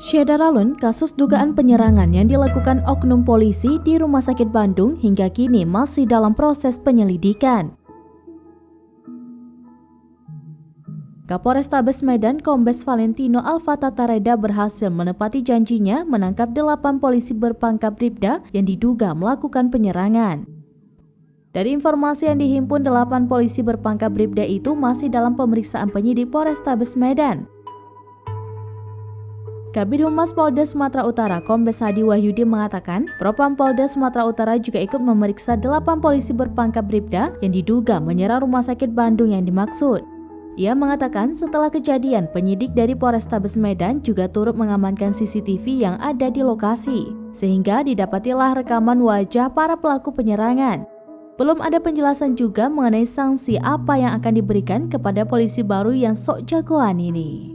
Syederalun, kasus dugaan penyerangan yang dilakukan oknum polisi di Rumah Sakit Bandung hingga kini masih dalam proses penyelidikan. Kapolrestabes Medan Kombes Valentino Alfatatareda berhasil menepati janjinya menangkap 8 polisi berpangkat Bribda yang diduga melakukan penyerangan. Dari informasi yang dihimpun, 8 polisi berpangkat Bribda itu masih dalam pemeriksaan penyidik Polrestabes Medan. Kabid Humas Polda Sumatera Utara Kombes Hadi Wahyudi mengatakan, Propam Polda Sumatera Utara juga ikut memeriksa 8 polisi berpangkat Bribda yang diduga menyerang Rumah Sakit Bandung yang dimaksud. Ia mengatakan setelah kejadian, penyidik dari Polrestabes Medan juga turut mengamankan CCTV yang ada di lokasi, sehingga didapatilah rekaman wajah para pelaku penyerangan. Belum ada penjelasan juga mengenai sanksi apa yang akan diberikan kepada polisi baru yang sok jagoan ini.